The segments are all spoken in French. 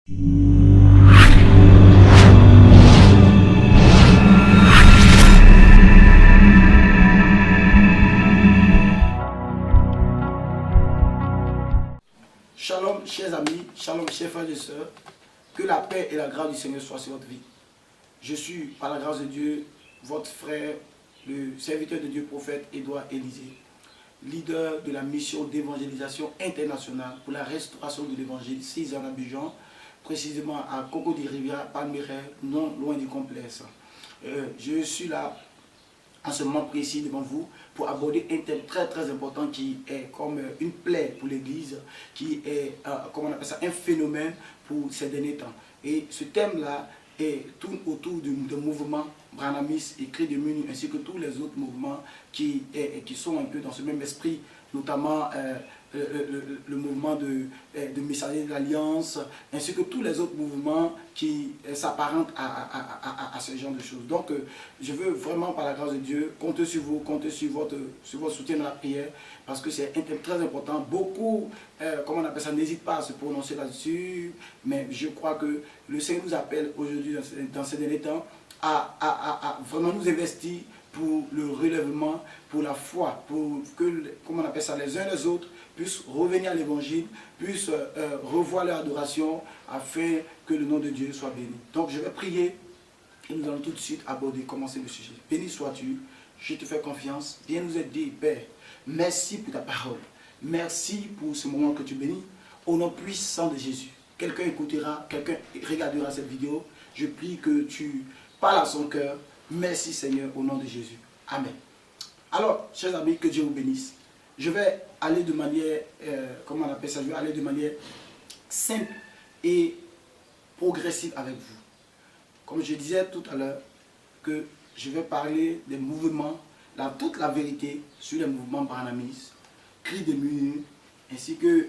Shalom, chers amis, shalom, chers frères et sœurs. Que la paix et la grâce du Seigneur soient sur votre vie. Je suis, par la grâce de Dieu, votre frère, le serviteur de Dieu, prophète Édouard Élisée, leader de la mission d'évangélisation internationale pour la restauration de l'évangile 6 ans à Abidjan, précisément à Cocody-Rivière, Palmeraie, non loin du complexe. Je suis là en ce moment précis devant vous pour aborder un thème très important qui est comme une plaie pour l'Église, qui est, comment on appelle ça, un phénomène pour ces derniers temps. Et ce thème-là tourne autour du mouvement branhamiste et Cris de Munu, ainsi que tous les autres mouvements qui sont un peu dans ce même esprit, notamment le mouvement de Messagers de l'Alliance, ainsi que tous les autres mouvements qui s'apparentent à ce genre de choses. Donc, je veux vraiment, par la grâce de Dieu, compter sur vous, compter sur votre soutien dans la prière, parce que c'est un thème très important. Beaucoup, comment on appelle ça, n'hésitent pas à se prononcer là-dessus, mais je crois que le Seigneur nous appelle aujourd'hui, dans ces derniers temps, à vraiment nous investir pour le relèvement, pour la foi, pour que, comment on appelle ça, les uns les autres puissent revenir à l'évangile, puissent revoir leur adoration, afin que le nom de Dieu soit béni. Donc je vais prier et nous allons tout de suite commencer le sujet. Béni sois-tu, je te fais confiance, viens nous aider, Père. Merci pour ta parole, merci pour ce moment que tu bénis, au nom puissant de Jésus. Quelqu'un écoutera, quelqu'un regardera cette vidéo, je prie que tu parles à son cœur. Merci Seigneur, au nom de Jésus. Amen. Alors, chers amis, que Dieu vous bénisse. Je vais aller de manière, comment on appelle ça, je vais aller de manière simple et progressive avec vous. Comme je disais tout à l'heure, que je vais parler des mouvements, toute la vérité sur les mouvements branhamistes, Cris de Munu, ainsi que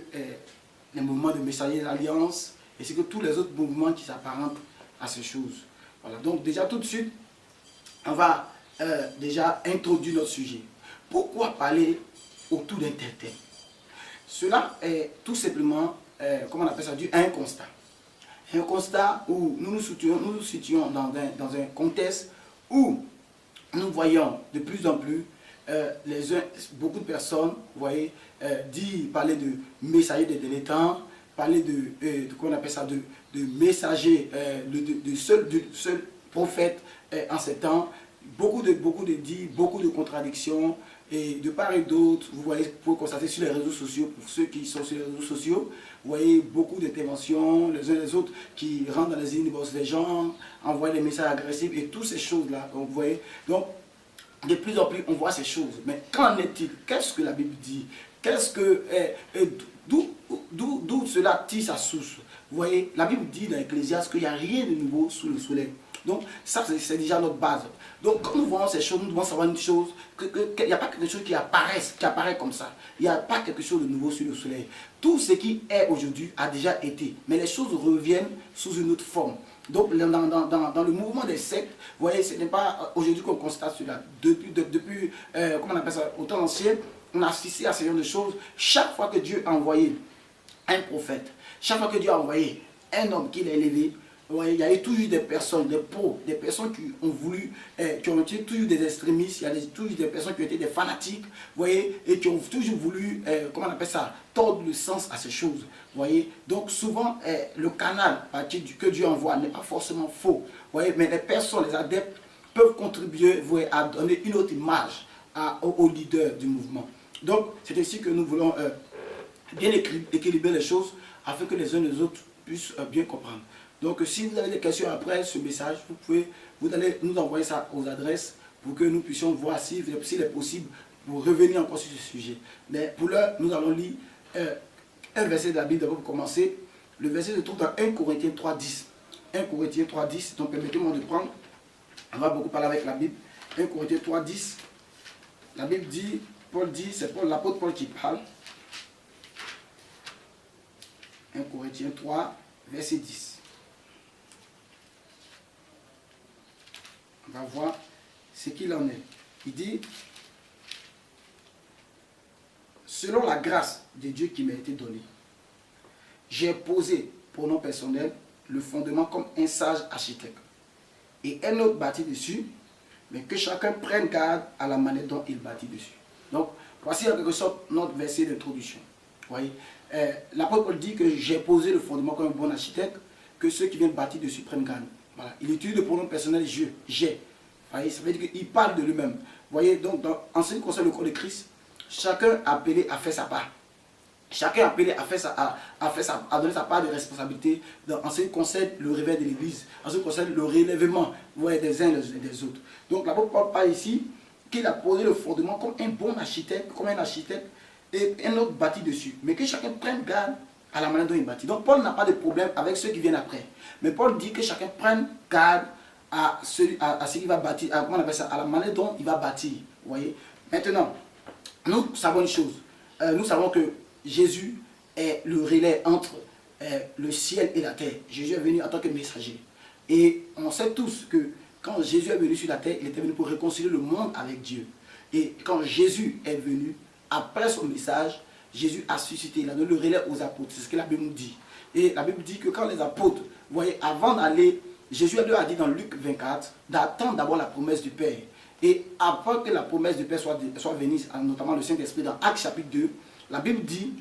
les mouvements de Messagers de l'Alliance, ainsi que tous les autres mouvements qui s'apparentent à ces choses. Voilà, donc déjà tout de suite, on va déjà introduire notre sujet. Pourquoi parler autour d'un tel thème? Cela est tout simplement, comment on appelle ça, dû à un constat. Un constat où nous nous situons dans un contexte où nous voyons de plus en plus beaucoup de personnes, vous voyez, parler de messagers de derniers temps, parler de comment on appelle ça, de messagers, de seul prophète en ces temps. Beaucoup de contradictions, et de part et d'autre, vous voyez, pour constater sur les réseaux sociaux, pour ceux qui sont sur les réseaux sociaux, vous voyez beaucoup d'interventions, les uns les autres qui rentrent dans les inbox des gens, envoient des messages agressifs et toutes ces choses-là, vous voyez. Donc, de plus en plus, on voit ces choses. Mais qu'en est-il? Qu'est-ce que la Bible dit? D'où cela tire sa source? Vous voyez, la Bible dit dans l'Ecclésiaste qu'il n'y a rien de nouveau sous le soleil. Donc, ça, c'est déjà notre base. Donc, quand nous voyons ces choses, nous devons savoir une chose, qu'il n'y a pas quelque chose qui apparaît comme ça. Il n'y a pas quelque chose de nouveau sur le soleil. Tout ce qui est aujourd'hui a déjà été. Mais les choses reviennent sous une autre forme. Donc, dans le mouvement des sectes, vous voyez, ce n'est pas aujourd'hui qu'on constate cela. Depuis comment on appelle ça, au temps ancien, on a assisté à ce genre de choses. Chaque fois que Dieu a envoyé un prophète, chaque fois que Dieu a envoyé un homme qu'il a élevé, il y a eu toujours des personnes, des pros, des personnes qui ont voulu, qui ont été toujours des extrémistes, il y a toujours des personnes qui ont été des fanatiques, vous voyez, et qui ont toujours voulu, comment on appelle ça, tordre le sens à ces choses, vous voyez. Donc souvent, le canal que Dieu envoie n'est pas forcément faux, vous voyez, mais les personnes, les adeptes, peuvent contribuer, vous voyez, à donner une autre image aux leaders du mouvement. Donc, c'est ainsi que nous voulons bien équilibrer les choses, afin que les uns et les autres puissent bien comprendre. Donc, si vous avez des questions après ce message, vous allez nous envoyer ça aux adresses pour que nous puissions voir s'il est possible pour revenir encore sur ce sujet. Mais pour l'heure, nous allons lire un verset de la Bible d'abord pour commencer. Le verset se trouve dans 1 Corinthiens 3,10. 1 Corinthiens 3,10. Donc, permettez-moi de prendre. On va beaucoup parler avec la Bible. 1 Corinthiens 3,10. La Bible dit, c'est l'apôtre Paul qui parle. 1 Corinthiens 3, verset 10. On va voir ce qu'il en est. Il dit, selon la grâce de Dieu qui m'a été donnée, j'ai posé, pronom personnel, le fondement comme un sage architecte. Et un autre bâtit dessus, mais que chacun prenne garde à la manière dont il bâtit dessus. Donc, voici en quelque sorte notre verset d'introduction. Vous voyez, l'apôtre Paul dit que j'ai posé le fondement comme un bon architecte, que ceux qui viennent bâtir dessus prennent garde. Voilà. Il utilise le pronom personnel j'ai. Voyez, ça veut dire qu'il parle de lui-même. Vous voyez, donc en ce qui concerne le corps de Christ, chacun est appelé à faire sa part. Chacun est appelé à donner sa part de responsabilité en ce qui concerne le réveil de l'Église, en ce qui concerne le relèvement, vous voyez, des uns et des autres. Donc l'apôtre Paul parle ici qu'il a posé le fondement comme un bon architecte, et un autre bâtit dessus. Mais que chacun prenne garde à la manière dont il bâtit. Donc Paul n'a pas de problème avec ceux qui viennent après. Mais Paul dit que chacun prenne garde à ce qu'il va bâtir, comment on appelle ça, à la manière dont il va bâtir. Vous voyez. Maintenant, nous savons une chose. Nous savons que Jésus est le relais entre le ciel et la terre. Jésus est venu en tant que messager. Et on sait tous que quand Jésus est venu sur la terre, il était venu pour réconcilier le monde avec Dieu. Et quand Jésus est venu, après son message, Jésus a suscité, il a donné le relais aux apôtres. C'est ce que la Bible nous dit. Et la Bible dit que quand les apôtres, vous voyez, avant d'aller, Jésus leur a dit dans Luc 24, d'attendre d'abord la promesse du Père. Et après que la promesse du Père soit venue, notamment le Saint-Esprit, dans Actes chapitre 2, la Bible dit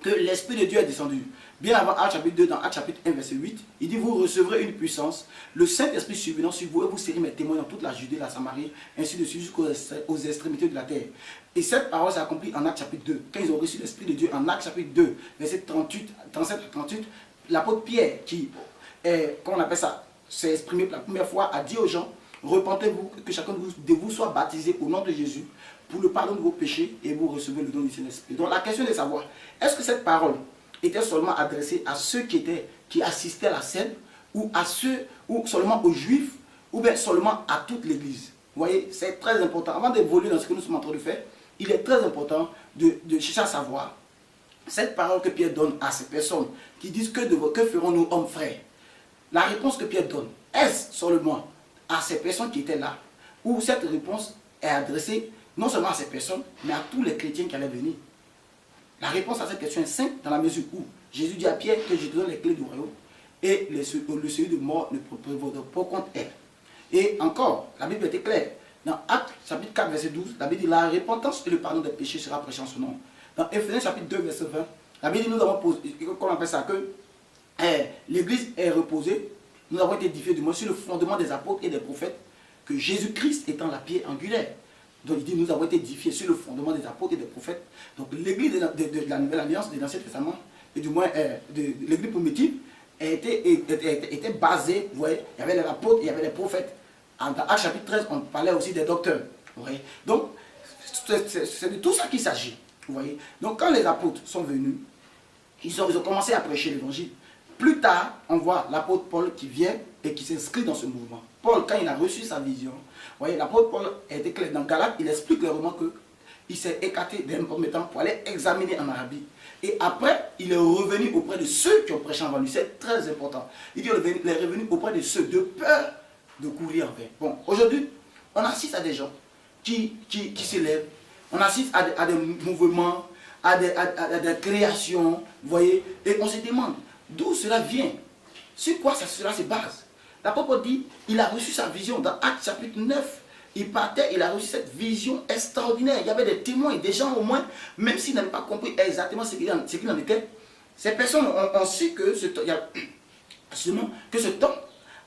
que l'Esprit de Dieu est descendu. Bien avant Actes chapitre 2, dans Actes chapitre 1, verset 8, il dit, vous recevrez une puissance, le Saint-Esprit survenant sur vous, et vous serez mes témoins dans toute la Judée, la Samarie, ainsi de suite jusqu'aux extrémités de la terre. Et cette parole s'est accomplie en Actes chapitre 2. Quand ils ont reçu l'Esprit de Dieu, en Actes chapitre 2, verset 37 à 38, l'apôtre Pierre, qui, comment on appelle ça, s'est exprimé pour la première fois, a dit aux gens, repentez-vous, que chacun de vous soit baptisé au nom de Jésus, pour le pardon de vos péchés, et vous recevez le don du Saint-Esprit. Donc la question est de savoir, est-ce que cette parole était seulement adressée à ceux qui assistaient à la scène, ou seulement aux Juifs, ou bien seulement à toute l'Église? Vous voyez, c'est très important. Avant d'évoluer dans ce que nous sommes en train de faire, il est très important de chercher à savoir cette parole que Pierre donne à ces personnes qui disent que ferons-nous hommes frères? La réponse que Pierre donne, est-ce seulement à ces personnes qui étaient là, ou cette réponse est adressée non seulement à ces personnes, mais à tous les chrétiens qui allaient venir? La réponse à cette question est simple dans la mesure où Jésus dit à Pierre que je te donne les clés du royaume et le seuil de mort ne prévaudra pas contre elle. Et encore, la Bible était claire. Dans Actes chapitre 4, verset 12, la Bible dit la repentance et le pardon des péchés sera prêché en son nom. Dans Éphésiens chapitre 2, verset 20, la Bible dit nous avons posé, comment on appelle ça, que l'Église est reposée, nous avons été édifiés du moins sur le fondement des apôtres et des prophètes, que Jésus-Christ étant la pierre angulaire. Donc il dit nous avons été édifiés sur le fondement des apôtres et des prophètes. Donc l'Église de la Nouvelle Alliance, de l'Ancien Testament, et du moins de l'Église primitive, était basée, vous voyez, il y avait les apôtres, il y avait les prophètes. Dans Actes chapitre 13, on parlait aussi des docteurs. Vous voyez. Donc c'est de tout ça qu'il s'agit. Vous voyez. Donc quand les apôtres sont venus, ils ont commencé à prêcher l'évangile. Plus tard, on voit l'apôtre Paul qui vient et qui s'inscrit dans ce mouvement. Paul, quand il a reçu sa vision, vous voyez, l'apôtre Paul était clair. Dans Galates, il explique clairement qu'il s'est écarté d'un premier temps pour aller examiner en Arabie. Et après, il est revenu auprès de ceux qui ont prêché avant lui. C'est très important. Il dit qu'il est revenu auprès de ceux de peur de courir en vain. Bon, aujourd'hui, on assiste à des gens qui s'élèvent. On assiste à des mouvements, à des créations, vous voyez, et on se demande d'où cela vient, sur quoi cela se base. L'apôtre dit, il a reçu sa vision dans Actes chapitre 9. Il partait, il a reçu cette vision extraordinaire. Il y avait des témoins, des gens au moins, même s'ils n'avaient pas compris exactement ce qu'il en était. Ces personnes ont su que ce temps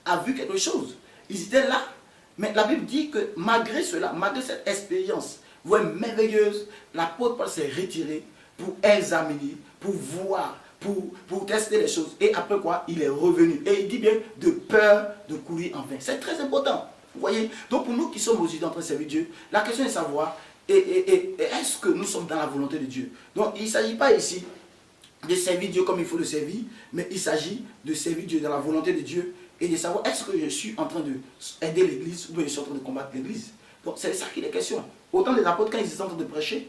a vu quelque chose. Ils étaient là. Mais la Bible dit que malgré cela, malgré cette expérience merveilleuse, l'apôtre Paul s'est retiré pour examiner, pour voir, pour tester les choses. Et après quoi, il est revenu. Et il dit bien de peur de courir en vain. C'est très important. Vous voyez. Donc pour nous qui sommes aujourd'hui en train de servir Dieu, la question est de savoir, est-ce que nous sommes dans la volonté de Dieu? Donc il ne s'agit pas ici de servir Dieu comme il faut le servir, mais il s'agit de servir Dieu dans la volonté de Dieu et de savoir est-ce que je suis en train d'aider l'Église ou bien je suis en train de combattre l'Église. Donc c'est ça qui est question. Autant les apôtres, quand ils étaient en train de prêcher,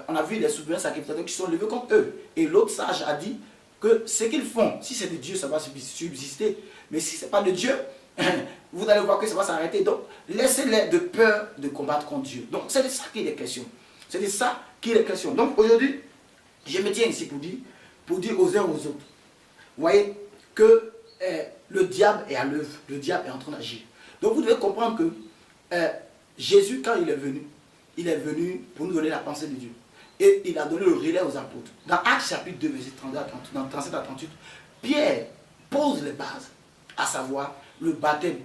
on a vu les souverains sacrificateurs qui sont levés contre eux. Et l'autre sage a dit que ce qu'ils font, si c'est de Dieu, ça va subsister. Mais si ce n'est pas de Dieu, vous allez voir que ça va s'arrêter. Donc, laissez-les de peur de combattre contre Dieu. Donc, c'est de ça qu'il est question. C'est de ça qu'il est question. Donc, aujourd'hui, je me tiens ici pour dire aux uns aux autres, vous voyez, que le diable est à l'œuvre, le diable est en train d'agir. Donc vous devez comprendre que Jésus, quand il est venu pour nous donner la pensée de Dieu. Et il a donné le relais aux apôtres. Dans Actes chapitre 2, verset 32 à 38, dans 37 à 38, Pierre pose les bases, à savoir le baptême.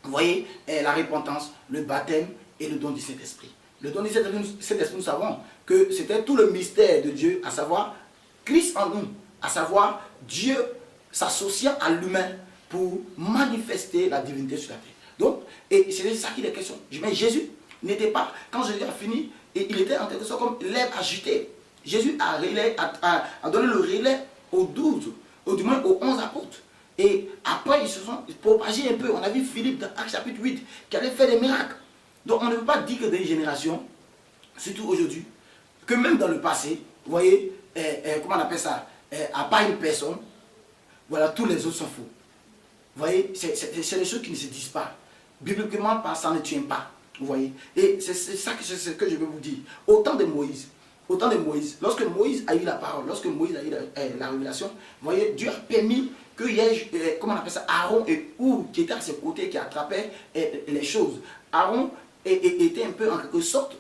Vous voyez, la repentance, le baptême et le don du Saint-Esprit. Le don du Saint-Esprit, nous savons que c'était tout le mystère de Dieu, à savoir Christ en nous, à savoir Dieu s'associant à l'humain pour manifester la divinité sur la terre. Donc, et c'est ça qu'il est question. Mais Jésus n'était pas, quand Jésus a fini, et il était en quelque sorte comme l'herbe agitée. Jésus a donné le relais aux 12, ou du moins aux 11 apôtres. Et après, ils se sont propagés un peu. On a vu Philippe dans Actes chapitre 8 qui allait faire des miracles. Donc, on ne peut pas dire que dans une génération, surtout aujourd'hui, que même dans le passé, vous voyez, comment on appelle ça, à part une personne, voilà, tous les autres sont faux. Vous voyez, c'est des choses qui ne se disent pas. Bibliquement, ça ne tient pas. Vous voyez. Et c'est ça que je veux vous dire. Au temps de Moïse, lorsque Moïse a eu la parole, lorsque Moïse a eu la révélation, vous voyez, Dieu a permis qu'il y ait, comment on appelle ça, Aaron et Our qui étaient à ses côtés, qui attrapaient les choses. Aaron était un peu en quelque sorte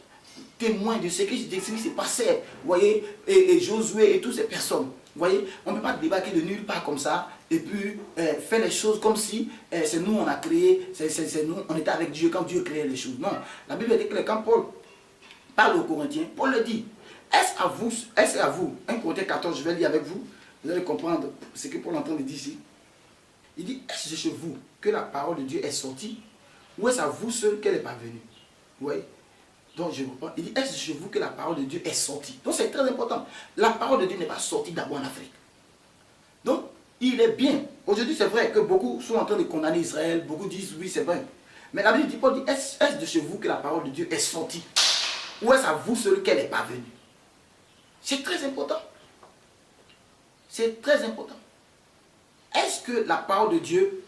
témoin de ce qui se passait. Vous voyez, et Josué et toutes ces personnes. Vous voyez, on ne peut pas débarquer de nulle part comme ça et puis faire les choses comme si c'est nous on a créé, c'est nous, on était avec Dieu quand Dieu créait les choses. Non, la Bible dit que quand Paul parle aux Corinthiens, Paul le dit, est-ce à vous, 1 Corinthiens 14, je vais lire avec vous, vous allez comprendre ce que Paul entend de dire ici. Il dit, est-ce chez vous que la parole de Dieu est sortie ou est-ce à vous seul qu'elle est parvenue? Vous voyez? Donc je reprends, il dit, est-ce chez vous que la parole de Dieu est sortie? Donc c'est très important. La parole de Dieu n'est pas sortie d'abord en Afrique. Donc, il est bien. Aujourd'hui, c'est vrai que beaucoup sont en train de condamner Israël, beaucoup disent oui, c'est vrai. Mais la Bible dit, Paul dit, est-ce de chez vous que la parole de Dieu est sortie? Ou est-ce à vous seul qu'elle est parvenue? C'est très important. C'est très important. Est-ce que la parole de Dieu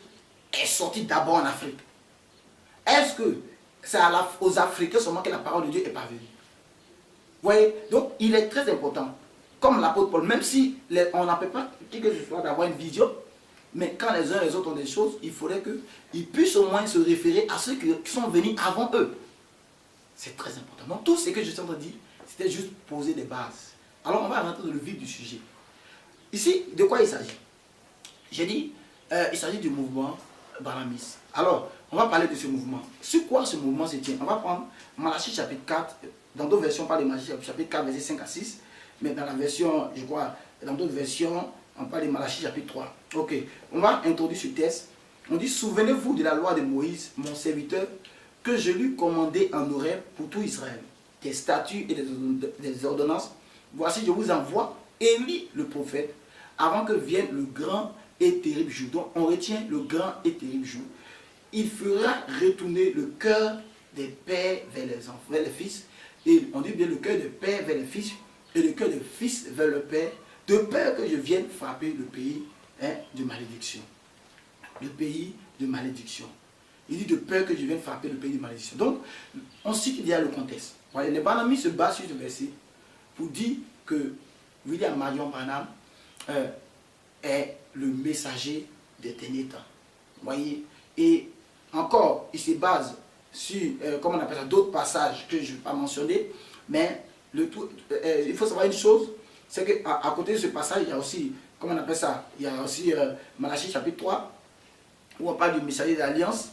est sortie d'abord en Afrique? Est-ce que c'est aux Africains seulement que la parole de Dieu est parvenue? Vous voyez? Donc, il est très important. Comme l'apôtre Paul, même si on n'a pas qui que ce soit d'avoir une vision, mais quand les uns et les autres ont des choses, il faudrait qu'ils puissent au moins se référer à ceux qui sont venus avant eux. C'est très important. Donc, tout ce que je suis en train de dire, c'était juste poser des bases. Alors, on va rentrer dans le vif du sujet. Ici, de quoi il s'agit? J'ai dit, il s'agit du mouvement Baramis. Alors, on va parler de ce mouvement. Sur quoi ce mouvement se tient? On va prendre Malachie chapitre 4. Dans d'autres versions, on parle de Malachie chapitre 4, verset 5 à 6. Mais dans la version, je crois, dans d'autres versions, on parle de Malachie chapitre 3. Ok, on va introduire ce texte. On dit, souvenez-vous de la loi de Moïse, mon serviteur, que je lui commandais en Horeb pour tout Israël, des statuts et des ordonnances. Voici, je vous envoie Élie le prophète, avant que vienne le grand et terrible jour. Donc, on retient le grand et terrible jour. Il fera retourner le cœur des pères vers les enfants, vers les fils. Et on dit bien le cœur des pères vers les fils et le cœur des fils vers le père, de peur que je vienne frapper le pays de malédiction. Le pays de malédiction. Il dit de peur que je vienne frapper le pays de malédiction. Donc, on cite qu'il y a le contexte. Voyez, les Banamis se basent sur ce verset pour dire que William Marion Branham est le messager des derniers temps. Voyez, et encore, il se base sur, comment on appelle ça, d'autres passages que je ne vais pas mentionner, mais il faut savoir une chose, c'est qu'à côté de ce passage, il y a aussi, comment on appelle ça, il y a aussi Malachie chapitre 3, où on parle du messager de l'Alliance.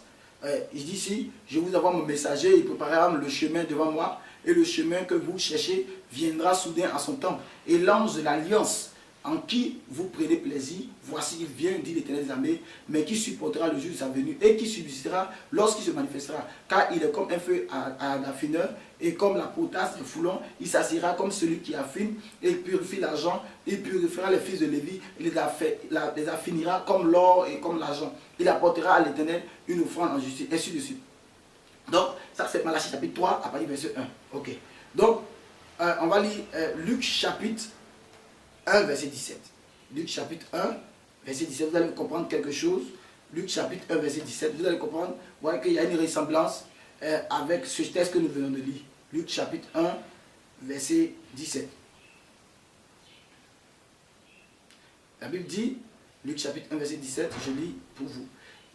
Il dit ici, je vous envoie mon messager, il préparera le chemin devant moi, et le chemin que vous cherchez viendra soudain à son temps. Et l'ange de l'Alliance, en qui vous prenez plaisir, voici il vient, dit l'Éternel des armées, mais qui supportera le jour de sa venue et qui subsistera lorsqu'il se manifestera. Car il est comme un feu à affineur et comme la potasse du foulon, il s'assiera comme celui qui affine et purifie l'argent, il purifiera les fils de Lévi, il les affinera comme l'or et comme l'argent. Il apportera à l'Éternel une offrande en justice, et ainsi de suite. Donc, ça c'est Malachie chapitre 3, à partir du verset 1. Ok. Donc, on va lire Luc chapitre 1, verset 17. Luc chapitre 1, verset 17, vous allez comprendre quelque chose. Luc chapitre 1, verset 17, vous allez comprendre, vous voyez qu'il y a une ressemblance avec ce texte que nous venons de lire. Luc chapitre 1, verset 17. La Bible dit, Luc chapitre 1, verset 17, je lis pour vous.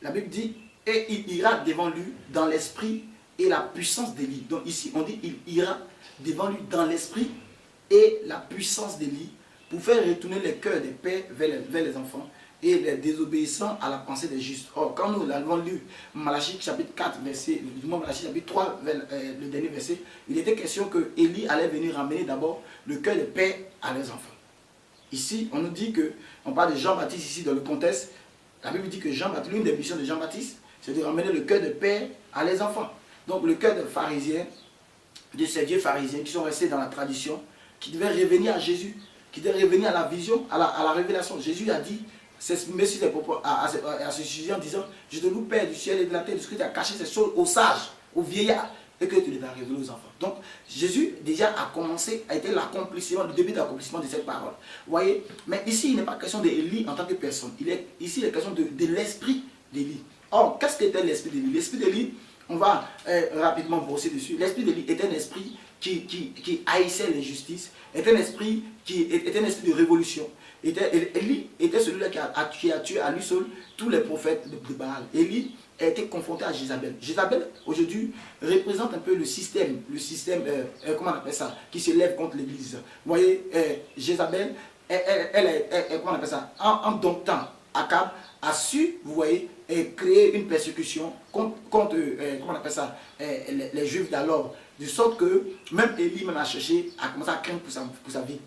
La Bible dit, et il ira devant lui dans l'esprit et la puissance d'Élie. Donc ici, on dit, il ira devant lui dans l'esprit et la puissance d'Élie pour faire retourner les cœurs des pères vers les enfants et les désobéissants à la pensée des justes. Or, quand nous l'avons lu, Malachie chapitre 4, verset, du moins Malachie chapitre 3, le dernier verset, il était question que Élie allait venir ramener d'abord le cœur des pères à leurs enfants. Ici, on nous dit que, on parle de Jean-Baptiste ici dans le contexte, la Bible dit que Jean-Baptiste, l'une des missions de Jean-Baptiste, c'est de ramener le cœur de père à les enfants. Donc le cœur de pharisiens, de ces vieux pharisiens qui sont restés dans la tradition, qui devaient revenir à Jésus, qui devaient revenir à la vision, à la révélation. Jésus a dit, s'exprimer à ce sujet en disant, je te loue Père du ciel et de la terre, de ce que tu as caché ces choses aux sages, aux vieillards, et que tu les as révélés aux enfants. Donc Jésus déjà a commencé, a été l'accomplissement, le début d'accomplissement de cette parole. Vous voyez, mais ici il n'est pas question d'Élie en tant que personne, ici il est question de l'esprit d'Élie. Or, qu'est-ce qu'était l'esprit d'Élie? L'esprit d'Élie, on va rapidement brosser dessus. L'esprit d'Élie est un esprit qui haïssait l'injustice, est un esprit de révolution. Élie était celui-là qui a tué à lui seul tous les prophètes de Baal. Élie a été confronté à Jézabel. Jézabel, aujourd'hui, représente un peu le système, comment on appelle ça, qui se lève contre l'Église. Vous voyez, Jézabel, comment on appelle ça, en domptant Akab, a su, vous voyez, créer une persécution contre comment on appelle ça, les Juifs d'alors, de sorte que même Élie même a cherché, a commencé à craindre pour sa vie.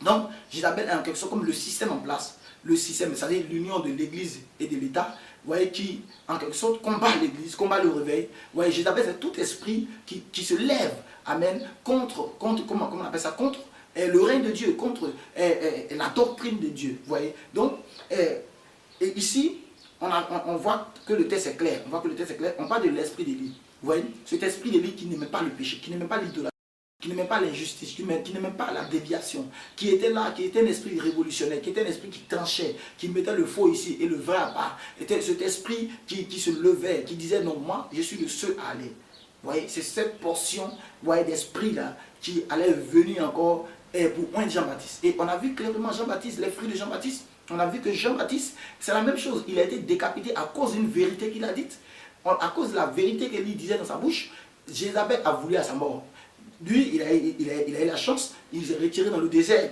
Donc, Jézabel est en quelque sorte comme le système en place, le système, c'est-à-dire l'union de l'Église et de l'État, vous voyez, qui en quelque sorte combat l'Église, combat le réveil. Vous voyez, Jézabel, c'est tout esprit qui se lève, amen, contre comment on appelle ça, contre le règne de Dieu, contre la doctrine de Dieu, vous voyez. Donc, et ici, on voit que le texte est clair. On parle de l'esprit d'Élie. Vous voyez, cet esprit d'Élie qui n'aimait pas le péché, qui n'aimait pas l'idolâtrie, qui n'aimait pas l'injustice, qui n'aimait pas la déviation, qui était là, qui était un esprit révolutionnaire, qui était un esprit qui tranchait, qui mettait le faux ici et le vrai à part. Était cet esprit qui se levait, qui disait non, moi, je suis le seul à aller. Vous voyez, c'est cette portion d'esprit-là qui allait venir encore pour oindre Jean-Baptiste. Et on a vu clairement Jean-Baptiste, les fruits de Jean-Baptiste. On a vu que Jean-Baptiste, c'est la même chose. Il a été décapité à cause d'une vérité qu'il a dite. À cause de la vérité qu'il disait dans sa bouche, Jézabel a voulu à sa mort. Lui, il a eu la chance, il s'est retiré dans le désert.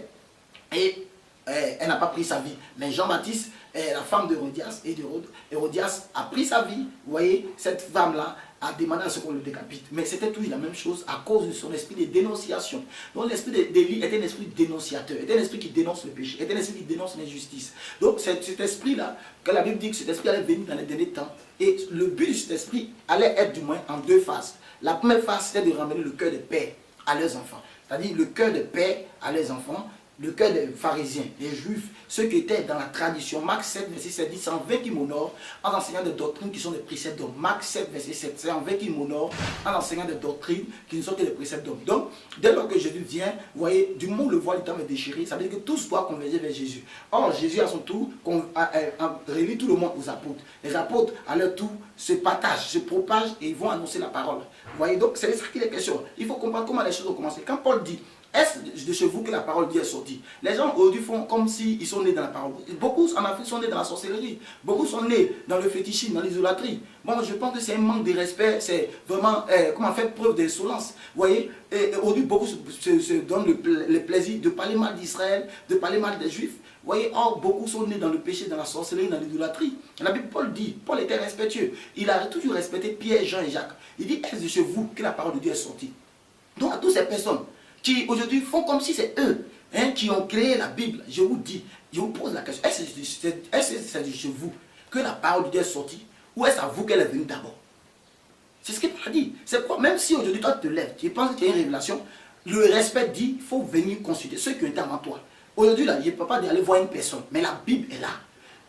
Et elle n'a pas pris sa vie. Mais Jean-Baptiste, la femme d'Hérodias a pris sa vie. Vous voyez, cette femme-là a demandé à ce qu'on le décapite. Mais c'était toujours la même chose à cause de son esprit de dénonciation. Donc l'esprit d'Élie est un esprit dénonciateur, est un esprit qui dénonce le péché, est un esprit qui dénonce l'injustice. Donc cet esprit-là, que la Bible dit que cet esprit allait venir dans les derniers temps. Et le but de cet esprit allait être du moins en deux phases. La première phase, c'est de ramener le cœur des pères à leurs enfants. C'est-à-dire le cœur des pères à leurs enfants, le cœur des pharisiens, des juifs, ceux qui étaient dans la tradition. Marc 7, verset 7 dit, c'est en vain qu'ils m'honorent en enseignant des doctrines qui sont des préceptes d'hommes. Marc 7, verset 7, c'est en vain qu'ils m'honorent en enseignant des doctrines qui ne sont que des préceptes d'hommes. Donc, dès lors que Jésus vient, vous voyez, du moment où le voile est déchiré, ça veut dire que tous doivent converger vers Jésus. Or, Jésus à son tour réunit tout le monde aux apôtres. Les apôtres, à leur tour, se partagent, se propagent et ils vont annoncer la parole. Vous voyez, donc c'est ça qu'il est question. Il faut comprendre comment les choses ont commencé. Quand Paul dit, est-ce de chez vous que la parole de Dieu est sortie? Les gens aujourd'hui font comme s'ils sont nés dans la parole. Beaucoup en Afrique sont nés dans la sorcellerie. Beaucoup sont nés dans le fétichisme, dans l'idolâtrie. Moi, je pense que c'est un manque de respect. C'est vraiment comment faire preuve d'insolence. Vous voyez, aujourd'hui, beaucoup se donnent le plaisir de parler mal d'Israël, de parler mal des Juifs. Vous voyez, or, beaucoup sont nés dans le péché, dans la sorcellerie, dans l'idolâtrie. La Bible, Paul dit, Paul était respectueux. Il a toujours respecté Pierre, Jean et Jacques. Il dit, est-ce de chez vous que la parole de Dieu est sortie? Donc, à toutes ces personnes qui aujourd'hui font comme si c'est eux qui ont créé la Bible, je vous dis, je vous pose la question, est-ce que c'est de chez vous que la parole de Dieu est sortie, ou est-ce à vous qu'elle est venue d'abord? C'est ce qu'il a dit. C'est quoi? Même si aujourd'hui toi tu te lèves, tu penses qu'il y a une révélation, le respect dit, il faut venir consulter ceux qui ont été avant toi. Aujourd'hui, là, je ne peux pas aller voir une personne, mais la Bible est là.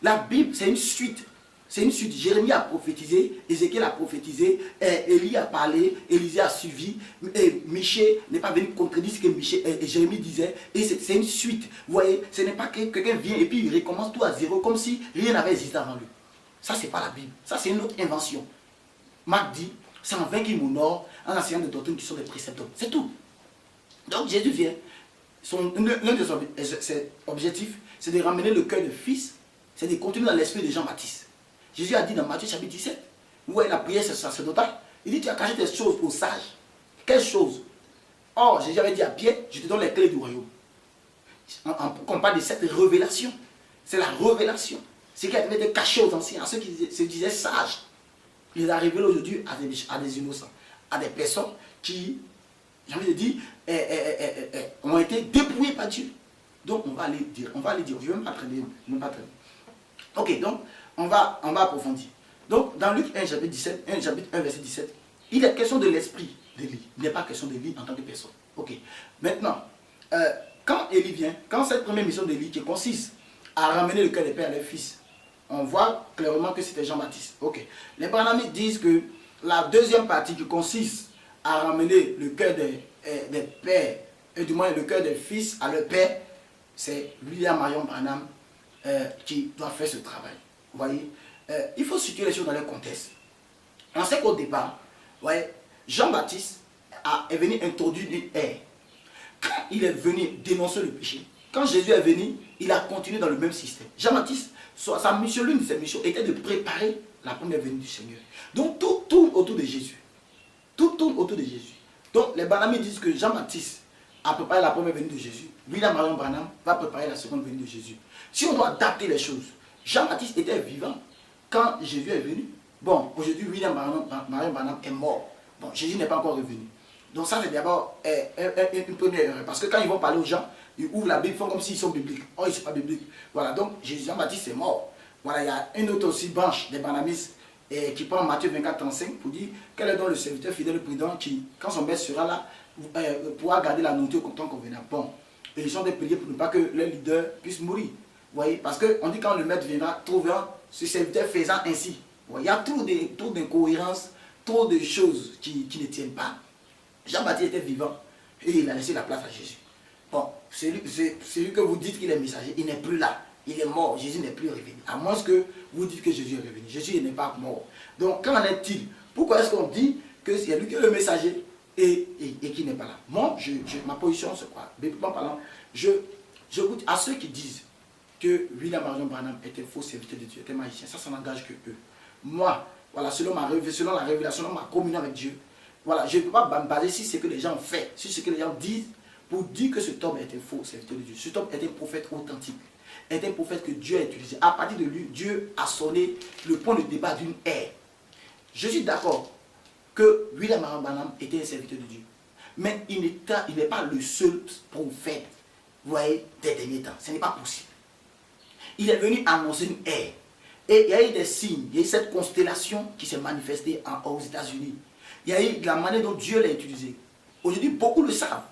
La Bible, c'est une suite. C'est une suite. Jérémie a prophétisé, Ézéchiel a prophétisé, Élie a parlé, Élisée a suivi, Michée n'est pas venu contredire ce que Jérémie disait. Et c'est une suite. Vous voyez, ce n'est pas que quelqu'un vient et puis il recommence tout à zéro comme si rien n'avait existé avant lui. Ça, ce n'est pas la Bible. Ça, c'est une autre invention. Marc dit, c'est en vain qu'il m'honore en enseignant des doctrines qui sont des préceptes. C'est tout. Donc Jésus vient. L'un de ses objectifs, c'est de ramener le cœur de fils c'est de continuer dans l'esprit de Jean-Baptiste. Jésus a dit dans Matthieu chapitre 17, vous voyez la prière sacerdotale, il dit tu as caché des choses aux sages. Quelles choses? Or, Jésus avait dit à Pierre, je te donne les clés du royaume. On parle de cette révélation. C'est la révélation. Ce qui avait été caché aux anciens, à ceux qui se disaient sages. Il les a révélés aujourd'hui à des innocents, à des personnes qui, j'ai envie de dire, ont été dépouillées par Dieu. Donc on va les dire, je ne vais même pas traîner. Ok, donc on va approfondir. Donc dans Luc 1, chapitre 17, 1 chapitre 1, verset 17, il est question de l'esprit d'Élie. Il n'est pas question d'Élie en tant que personne. Ok. Maintenant, quand Élie vient, quand cette première mission d'Élie qui consiste à ramener le cœur des pères à leurs fils, on voit clairement que c'était Jean-Baptiste. Ok. Les Branhamites disent que la deuxième partie qui consiste à ramener le cœur des pères, et du moins le cœur des fils à leur père, c'est William Marion Branham qui doit faire ce travail. Vous voyez, il faut situer les choses dans leur contexte. On sait qu'au départ, voyez, Jean-Baptiste est venu introduire une ère. Quand il est venu dénoncer le péché, quand Jésus est venu, il a continué dans le même système. Jean-Baptiste, sa mission, l'une de ses missions était de préparer la première venue du Seigneur. Donc tout tourne autour de Jésus. Tout tourne autour de Jésus. Donc les Branhamites disent que Jean-Baptiste a préparé la première venue de Jésus. William Marion Branham va préparer la seconde venue de Jésus. Si on doit adapter les choses, Jean-Baptiste était vivant quand Jésus est venu. Bon, aujourd'hui, William Marion Branham est mort. Bon, Jésus n'est pas encore revenu. Donc ça, c'est d'abord une première erreur. Parce que quand ils vont parler aux gens, ils ouvrent la Bible, ils font comme s'ils sont bibliques. Oh, ils ne sont pas bibliques. Voilà, donc Jean-Baptiste est mort. Voilà, il y a une autre aussi branche des Branhamistes qui prend Matthieu 24, 35 pour dire quel est donc le serviteur fidèle et prudent qui, quand son maître sera là, pourra garder la nourriture au temps convenable. Bon, et ils sont des prières pour ne pas que le leader puisse mourir. Vous voyez, parce qu'on dit quand le maître viendra, trouvera ce serviteur faisant ainsi. Il y a trop d'incohérences, trop de choses qui ne tiennent pas. Jean-Baptiste était vivant et il a laissé la place à Jésus. Bon, celui que vous dites qu'il est messager, il n'est plus là. Il est mort, Jésus n'est plus revenu. À moins que vous dites que Jésus est revenu. Jésus n'est pas mort. Donc, qu'en est-il? Pourquoi est-ce qu'on dit que c'est lui qui est le messager et qui n'est pas là? Moi, ma position, c'est quoi? Bibliquement parlant, je goûte à ceux qui disent que William Marion Branham était faux serviteur de Dieu, était magicien. Ça n'engage que eux. Moi, voilà, selon la révélation, selon ma communion avec Dieu, voilà, je ne peux pas me baser sur ce que les gens ont fait, sur ce que les gens disent, pour dire que cet homme est un faux serviteur de Dieu. Cet homme est un prophète authentique, est un prophète que Dieu a utilisé. À partir de lui, Dieu a sonné le point de départ d'une ère. Je suis d'accord que William Marion Branham était un serviteur de Dieu. Mais il n'est pas le seul prophète, vous voyez, des derniers temps. Ce n'est pas possible. Il est venu annoncer une ère. Et il y a eu des signes, il y a eu cette constellation qui s'est manifestée aux États-Unis. Il y a eu la manière dont Dieu l'a utilisé. Aujourd'hui, beaucoup le savent.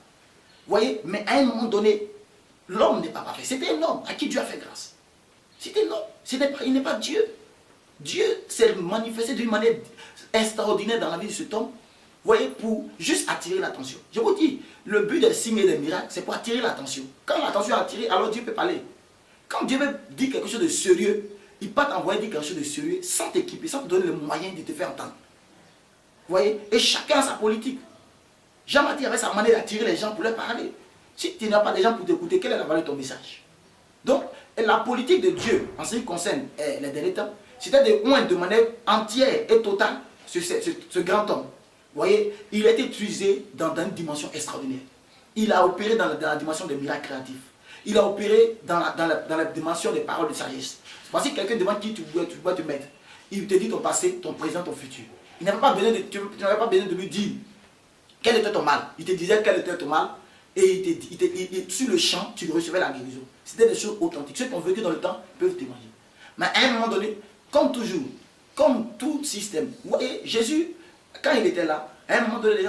Vous voyez, mais à un moment donné, l'homme n'est pas parfait. C'était un homme à qui Dieu a fait grâce. C'était un homme. Il n'est pas Dieu. Dieu s'est manifesté d'une manière extraordinaire dans la vie de cet homme. Vous voyez, pour juste attirer l'attention. Je vous dis, le but des signes et des miracles, c'est pour attirer l'attention. Quand l'attention est attirée, alors Dieu peut parler. Quand Dieu veut dire quelque chose de sérieux, il peut t'envoyer dire quelque chose de sérieux sans t'équiper, sans te donner les moyens de te faire entendre. Vous voyez? Et chacun a sa politique. Jean-Baptiste avait sa manière d'attirer les gens pour leur parler. Si tu n'as pas des gens pour t'écouter, quelle est la valeur de ton message? Donc, la politique de Dieu, en ce qui concerne les derniers temps, c'était de oindre de manière entière et totale ce grand homme. Vous voyez? Il a été utilisé dans une dimension extraordinaire. Il a opéré dans la dimension des miracles créatifs. Il a opéré dans la dimension des paroles de sagesse. Voici quelqu'un devant qui tu dois te mettre. Il te dit ton passé, ton présent, ton futur. Tu n'avais pas besoin de lui dire quel était ton mal. Il te disait quel était ton mal et sur le champ, tu recevais la guérison. C'était des choses authentiques. Ceux qui ont vécu dans le temps peuvent témoigner. Mais à un moment donné, comme toujours, comme tout système, vous voyez, Jésus, quand il était là, à un moment donné,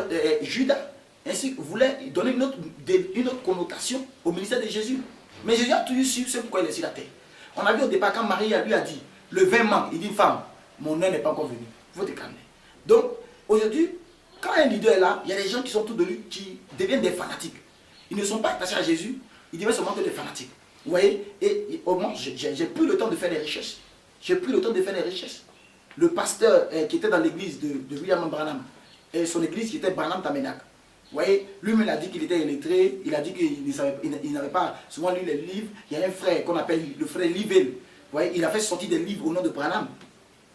Judas ainsi voulait donner une autre connotation au ministère de Jésus. Mais Jésus a toujours su c'est pourquoi il est sur la terre. On a vu au départ quand Marie lui a dit, le vin manque, il dit, femme, mon heure n'est pas encore venue, il faut te calmer. Donc, aujourd'hui, quand un leader est là, il y a des gens qui sont autour de lui qui deviennent des fanatiques. Ils ne sont pas attachés à Jésus, ils deviennent seulement que des fanatiques. Vous voyez? Et au moins, j'ai plus le temps de faire des recherches. J'ai plus le temps de faire des recherches. Le pasteur qui était dans l'église de William Branham, et son église qui était Branham Tabernacle. Vous voyez, lui-même a dit qu'il était illettré, il a dit qu'il n'avait pas souvent lu les livres. Il y a un frère qu'on appelle le frère Livell, voyez, il a fait sortir des livres au nom de Branham.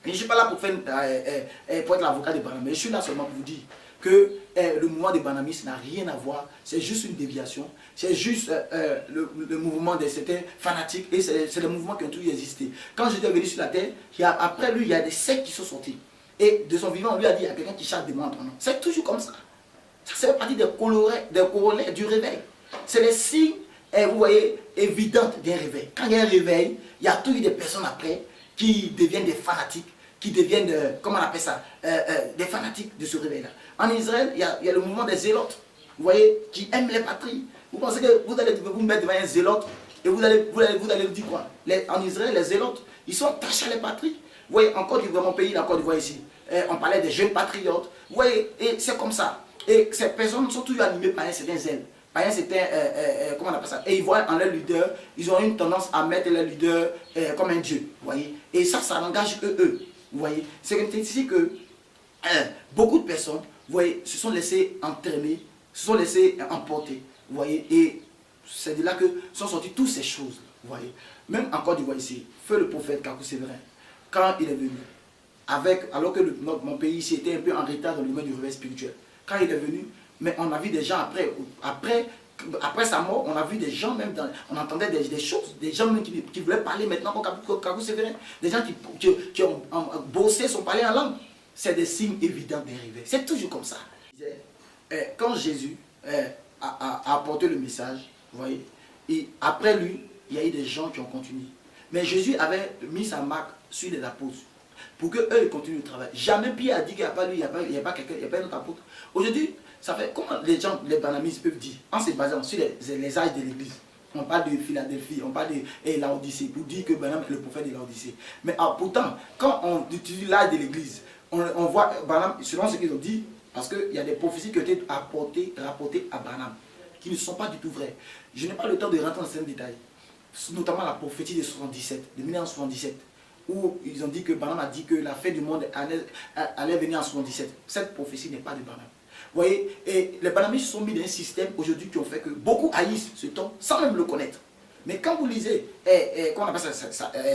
Et je ne suis pas là pour, pour être l'avocat de Branham, mais je suis là seulement pour vous dire que le mouvement des banamistes n'a rien à voir, c'est juste une déviation, c'est juste le mouvement de certains fanatiques, et c'est le mouvement qui ont toujours existé. Quand j'étais venu sur la terre, après lui, il y a des sectes qui sont sortis. Et de son vivant, on lui a dit, il y a quelqu'un qui chasse des mots en ton nom. C'est toujours comme ça. Ça fait partie des corollaires du réveil. C'est les signes, vous voyez, évidents d'un réveil. Quand il y a un réveil, il y a toujours des personnes après qui deviennent des fanatiques, qui deviennent, comment on appelle ça, des fanatiques de ce réveil-là. En Israël, il y a le mouvement des zélotes, vous voyez, qui aiment les patries. Vous pensez que vous allez vous mettre devant un zélote et vous allez dire quoi? En Israël, les zélotes, ils sont attachés à les patries. Vous voyez, en Côte d'Ivoire, mon pays, la Côte d'Ivoire ici, on parlait des jeunes patriotes. Vous voyez, et c'est comme ça. Et ces personnes sont toujours animées par un certain zèle. Par un certain, comment on appelle ça? Et ils voient en leur leader, ils ont une tendance à mettre leur leader comme un dieu. Vous voyez, et ça engage eux. Vous voyez, c'est ici que beaucoup de personnes, vous voyez, se sont laissées entraîner, se sont laissées emporter. Vous voyez, et c'est de là que sont sorties toutes ces choses. Vous voyez, même en Côte d'Ivoire ici, feu le prophète Kakou Séverin, quand il est venu, alors que mon pays ici était un peu en retard dans le domaine du réveil spirituel, quand il est venu, mais on a vu des gens après sa mort, on a vu des gens même, on entendait des choses, des gens même qui voulaient parler maintenant comme Kakou Séverin, des gens qui ont bossé son parler en langue. C'est des signes évidents des réveils. C'est toujours comme ça. Quand Jésus a apporté le message, vous voyez, et après lui, il y a eu des gens qui ont continué. Mais Jésus avait mis sa marque sur les apôtres pour qu'eux ils continuent le travail. Jamais Pierre a dit qu'il n'y a pas lui, il n'y a pas quelqu'un, il n'y a pas un autre apôtre. Aujourd'hui, ça fait comment les banamistes peuvent dire, en se basant sur les âges de l'église. On parle de Philadelphie, on parle de Laodicée, pour dire que Branham est le prophète de Laodicée. Mais pourtant, quand on utilise l'âge de l'église, on voit Branham, selon ce qu'ils ont dit, parce qu'il y a des prophéties qui ont été rapportées à Branham, qui ne sont pas du tout vraies. Je n'ai pas le temps de rentrer dans certains détails, notamment la prophétie de 1977, où ils ont dit que Branham a dit que la fin du monde allait venir en 77. Cette prophétie n'est pas de Branham. Vous voyez, et les banamistes sont mis dans un système aujourd'hui qui ont fait que beaucoup haïssent ce temps sans même le connaître. Mais quand vous lisez comment on appelle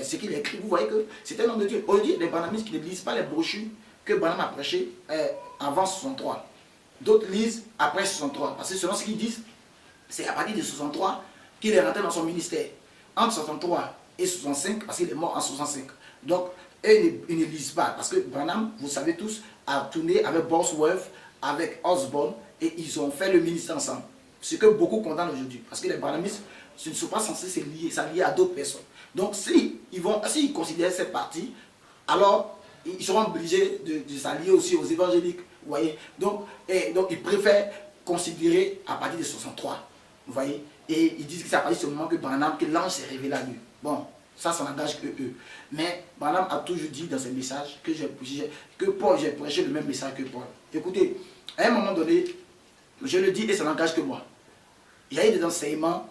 ce qu'il a écrit, vous voyez que c'est un homme de Dieu. Aujourd'hui, les banamistes qui ne lisent pas les brochures que Branham a prêché avant 63. D'autres lisent après 63. Parce que selon ce qu'ils disent, c'est à partir de 63 qu'il est rentré dans son ministère. Entre 63 et 65, parce qu'il est mort en 65. Donc, ils ne lisent pas. Parce que Branham, vous savez tous, a tourné avec Bosworth, avec Osborne, et ils ont fait le ministère ensemble. Ce que beaucoup condamnent aujourd'hui. Parce que les banamistes ne sont pas censés s'allier à d'autres personnes. Donc, s'ils considèrent cette partie, alors ils seront obligés de s'allier aussi aux évangéliques. Vous voyez, donc ils préfèrent considérer à partir de 63. Vous voyez, et ils disent que c'est à partir de ce moment que l'ange s'est révélé à lui. Bon, ça n'engage que eux. Mais Branham a toujours dit dans ses messages que j'ai prêché le même message que Paul. Écoutez, à un moment donné, je le dis et ça n'engage que moi. Il y a eu des enseignements,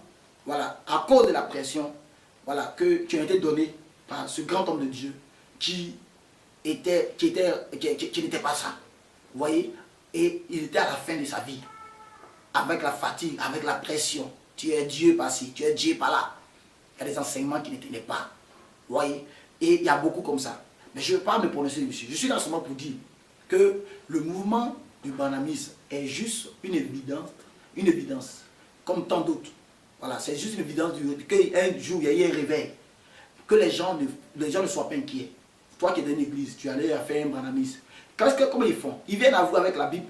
voilà, à cause de la pression, voilà, qui ont été donnés par ce grand homme de Dieu qui n'était pas ça. Vous voyez, et il était à la fin de sa vie, avec la fatigue, avec la pression. Tu es Dieu par-ci, tu es Dieu par-là. Il y a des enseignements qui ne tenaient pas. Vous voyez, et il y a beaucoup comme ça. Mais je ne veux pas me prononcer dessus. Je suis là seulement pour dire que le mouvement du banamisme est juste une évidence, comme tant d'autres. Voilà, c'est juste une évidence qu'un jour, il y a eu un réveil. Que les gens ne soient pas inquiets. Toi qui es dans une église, tu allais faire un banamisme. Comment ils font? Ils viennent à vous avec la Bible.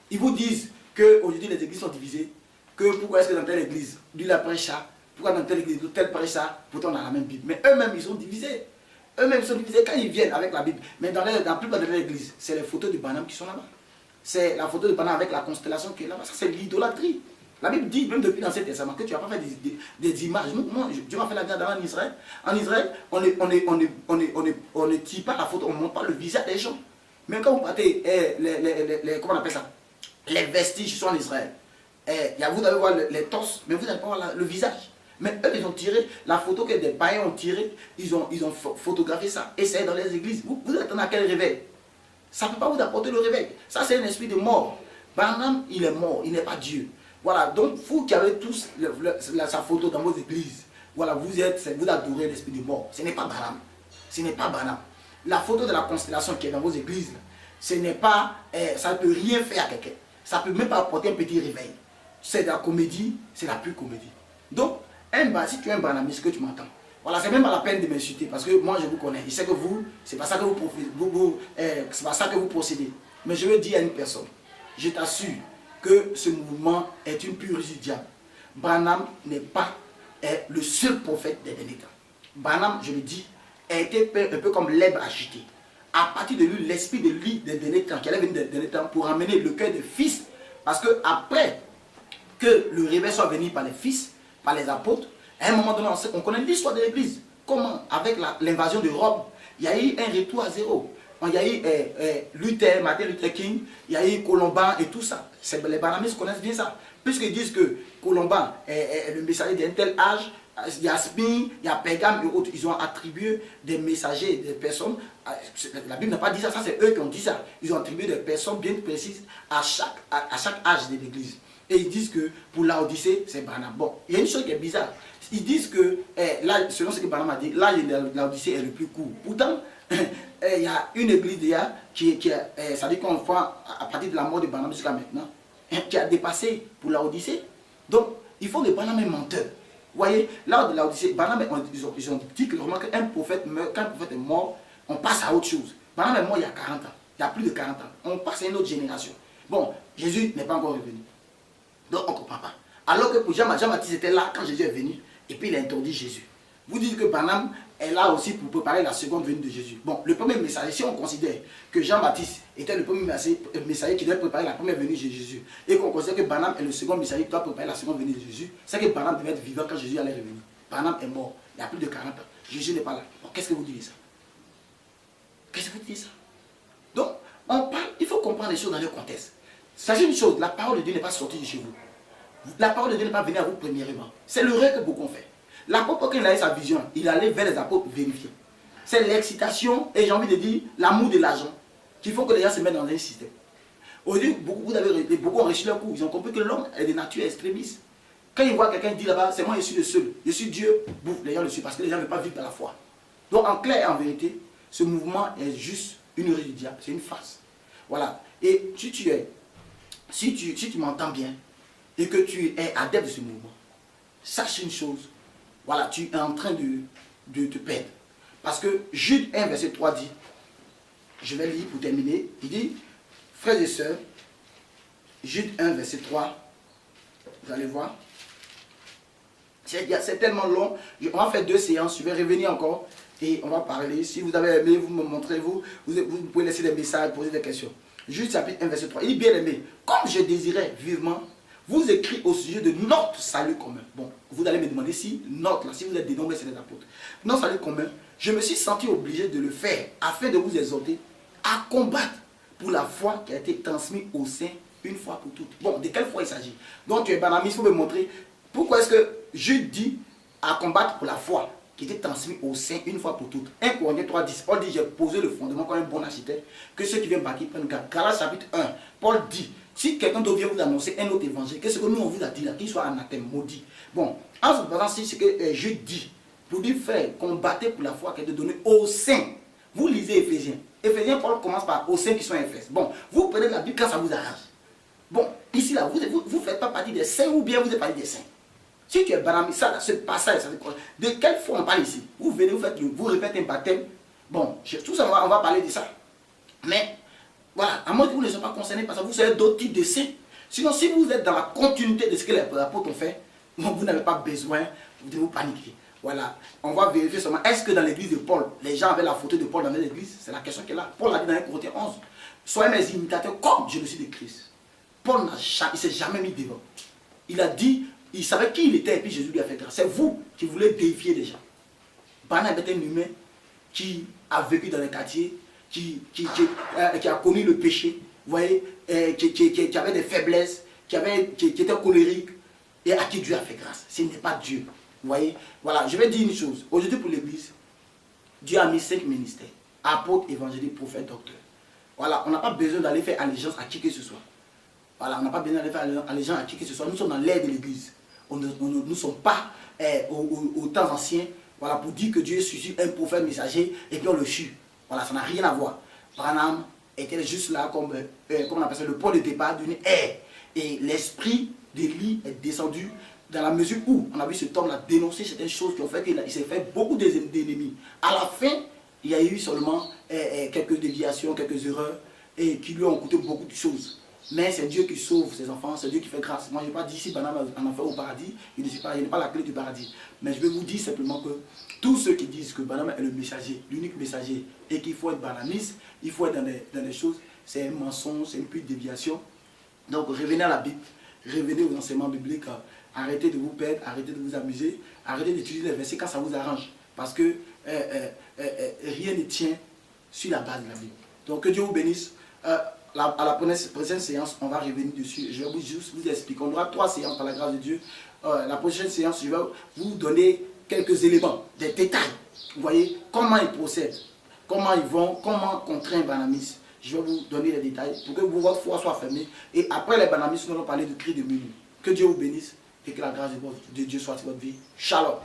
Ils vous disent qu'aujourd'hui les églises sont divisées. Que pourquoi est-ce que dans telle église, lui la prêche ça? Pourquoi dans telle église, tel prêche ça? Pourtant on a la même Bible. Mais eux-mêmes, ils sont divisés. Eux-mêmes sont divisés quand ils viennent avec la Bible. Mais dans la plupart de l'église, c'est les photos de Branham qui sont là-bas. C'est la photo de Branham avec la constellation qui est là-bas. Ça, c'est l'idolâtrie. La Bible dit, même depuis l'Ancien Testament, que tu ne vas pas faire des images. Moi, Dieu m'a fait la guerre en Israël. En Israël, on ne tire pas la photo, on ne montre pas le visage des gens. Même quand vous partez, comment on appelle ça? Les vestiges sont en Israël. Vous allez voir les torses, mais vous n'allez pas voir le visage. Mais eux, ils ont tiré la photo que des païens ont tirée, ils ont photographié ça, et c'est dans les églises. Vous attendez à quel réveil? Ça ne peut pas vous apporter le réveil. Ça, c'est un esprit de mort. Branham, il est mort, il n'est pas Dieu. Voilà, donc vous qui avez tous sa photo dans vos églises, voilà, vous adorez l'esprit de mort. Ce n'est pas Branham. Ce n'est pas Branham. La photo de la constellation qui est dans vos églises, ce n'est pas, ça ne peut rien faire à quelqu'un. Ça ne peut même pas apporter un petit réveil. C'est de la comédie, c'est la pure comédie. Donc, si tu es un Branhamiste, que tu m'entends, voilà, c'est même pas la peine de m'insulter parce que moi je vous connais. Je sais que vous, c'est pas ça que c'est pas ça que vous procédez. Mais je veux dire à une personne, je t'assure que ce mouvement est une pure ruse du diable. Branham n'est pas le seul prophète des derniers temps. Branham, je le dis, a été un peu comme l'herbe agitée. À partir de lui, l'esprit de lui des derniers temps, qui allait venir des derniers temps pour amener le cœur des fils. Parce que après que le réveil soit venu par les fils, par les apôtres, à un moment donné, on connaît l'histoire de l'église. Comment, avec l'invasion de Rome, il y a eu un retour à zéro. Il y a eu Luther, Martin Luther King, il y a eu Colomban et tout ça. Les Branhamistes connaissent bien ça. Puisqu'ils disent que Colomban est le messager d'un tel âge, il y a Spin, il y a Pergame et autres. Ils ont attribué des messagers, des personnes. La Bible n'a pas dit ça, ça c'est eux qui ont dit ça. Ils ont attribué des personnes bien précises à chaque âge de l'église. Et ils disent que pour l'Odyssée, c'est Branham. Bon, il y a une chose qui est bizarre. Ils disent que, là, selon ce que Branham a dit, l'âge de l'Odyssée est le plus court. Pourtant, il y a une église déjà ça dit qu'on voit à partir de la mort de Branham jusqu'à maintenant, qui a dépassé pour l'Odyssée. Donc, il faut que Branham est menteur. Vous voyez, là de l'Odyssée, Branham, ils ont dit que qu'un prophète meurt, quand un prophète est mort, on passe à autre chose. Branham est mort il y a 40 ans, il y a plus de 40 ans. On passe à une autre génération. Bon, Jésus n'est pas encore revenu. Donc on ne comprend pas. Alors que pour Jean-Baptiste était là quand Jésus est venu, et puis il a introduit Jésus. Vous dites que Branham est là aussi pour préparer la seconde venue de Jésus. Bon, le premier messager, si on considère que Jean-Baptiste était le premier messager qui devait préparer la première venue de Jésus, et qu'on considère que Branham est le second messager qui doit préparer la seconde venue de Jésus, c'est que Branham devait être vivant quand Jésus allait revenir. Branham est mort, il y a plus de 40 ans. Jésus n'est pas là. Bon, qu'est-ce que vous dites ça? Qu'est-ce que vous dites ça? Donc, on parle, il faut comprendre les choses dans le contexte. Sachez une chose, la parole de Dieu n'est pas sortie de chez vous. La parole de Dieu n'est pas venue à vous premièrement. C'est le rêve que beaucoup ont fait. L'apôtre, quand il a eu sa vision, il allait vers les apôtres pour vérifier. C'est l'excitation et j'ai envie de dire l'amour de l'argent qui font que les gens se mettent dans un système. Aujourd'hui, beaucoup ont reçu leur coup. Ils ont compris que l'homme est de nature extrémiste. Quand ils voient quelqu'un dire là-bas, c'est moi, je suis le seul, je suis Dieu, bouf, les gens le suivent parce que les gens ne veulent pas vivre dans la foi. Donc en clair et en vérité, ce mouvement est juste une ruse du diable, c'est une farce. Voilà. Et si tu m'entends bien et que tu es adepte de ce mouvement, sache une chose, voilà, tu es en train de te perdre. Parce que Jude 1, verset 3 dit, je vais lire pour terminer, il dit, frères et sœurs, Jude 1, verset 3, vous allez voir, c'est tellement long, on va faire 2 séances, je vais revenir encore et on va parler. Si vous avez aimé, vous me montrez, vous pouvez laisser des messages, poser des questions. Jude chapitre 1, verset 3, il dit, bien aimé, comme je désirais vivement vous écrit au sujet de notre salut commun. Bon, vous allez me demander si notre, là, si vous êtes dénommé, c'est les apôtres. Notre salut commun, je me suis senti obligé de le faire afin de vous exhorter à combattre pour la foi qui a été transmise au sein une fois pour toutes. Bon, de quelle foi il s'agit? Donc tu es banamiste, il faut me montrer pourquoi est-ce que je dis à combattre pour la foi qui était transmise au sein une fois pour toutes. 1 Corinthiens 3, 10, Paul dit, j'ai posé le fondement comme un bon architecte, que ceux qui viennent bâtir prennent garde. Galates chapitre 1, Paul dit, si quelqu'un d'autre vient vous annoncer un autre évangile, qu'est-ce que nous on vous a dit là, qu'il soit anathème, maudit. Bon, en se basant sur ce que je dis, pour dire, frère, combattez pour la foi qui a été donnée au sein. Vous lisez Éphésiens. Éphésiens, Paul commence par au sein qui sont Éphèses. Bon, vous prenez la Bible quand ça vous arrange. Bon, ici là, vous ne faites pas partie des saints ou bien vous êtes partie des saints. Si tu es banami, ça, ce passage, ça veut dire, de quelle foi on parle ici? Vous venez, vous répétez un baptême. Bon, tout ça, on va parler de ça. Mais, voilà, à moins que vous ne soyez pas concernés par ça, vous serez d'autres types de saints. Sinon, si vous êtes dans la continuité de ce que les apôtres ont fait, vous n'avez pas besoin de vous paniquer. Voilà, on va vérifier seulement, est-ce que dans l'église de Paul, les gens avaient la photo de Paul dans l'église? C'est la question qui est là. Paul a dit dans 1 Corinthiens 11, soyez mes imitateurs comme je le suis de Christ. Paul ne s'est jamais mis devant. Il a dit, il savait qui il était et puis Jésus lui a fait grâce. C'est vous qui voulez déifier les gens. Barnabé était un humain qui a vécu dans les quartiers, qui a connu le péché, vous voyez, qui avait des faiblesses, qui était colérique et à qui Dieu a fait grâce. Ce n'est pas Dieu. Vous voyez, voilà, je vais dire une chose. Aujourd'hui pour l'église, Dieu a mis 5 ministères. Apôtres, évangélistes, prophètes, docteurs. Voilà, on n'a pas besoin d'aller faire allégeance à qui que ce soit. Voilà, on n'a pas besoin d'aller faire allégeance à qui que ce soit. Nous sommes dans l'ère de l'église. nous ne sommes pas aux temps anciens, voilà, pour dire que Dieu suscite un prophète messager et puis on le tue. Voilà, ça n'a rien à voir. Branham était juste là comme on appelle ça, le point de départ d'une ère. Et l'esprit d'Élie est descendu dans la mesure où on a vu cet homme-là dénoncer certaines choses qui ont fait qu'il s'est fait beaucoup d'ennemis. À la fin, il y a eu seulement quelques déviations, quelques erreurs et qui lui ont coûté beaucoup de choses. Mais c'est Dieu qui sauve ses enfants, c'est Dieu qui fait grâce. Moi, je n'ai pas dit si Branham en enfer au paradis, il n'est pas la clé du paradis. Mais je vais vous dire simplement que tous ceux qui disent que Branham est le messager, l'unique messager, et qu'il faut être branhamiste, il faut être dans des choses, c'est un mensonge, c'est une pure déviation. Donc revenez à la Bible, revenez aux enseignements bibliques, arrêtez de vous perdre, arrêtez de vous amuser, arrêtez d'étudier les versets quand ça vous arrange. Parce que rien ne tient sur la base de la Bible. Donc que Dieu vous bénisse. À la prochaine séance, on va revenir dessus. Je vais juste vous expliquer. On aura 3 séances par la grâce de Dieu. La prochaine séance, je vais vous donner quelques éléments, des détails. Vous voyez comment ils procèdent, comment ils vont, comment contrer un branhamiste. Je vais vous donner les détails pour que votre foi soit fermée. Et après les branhamistes, nous allons parler de cri de minuit. Que Dieu vous bénisse et que la grâce de Dieu soit sur votre vie. Shalom.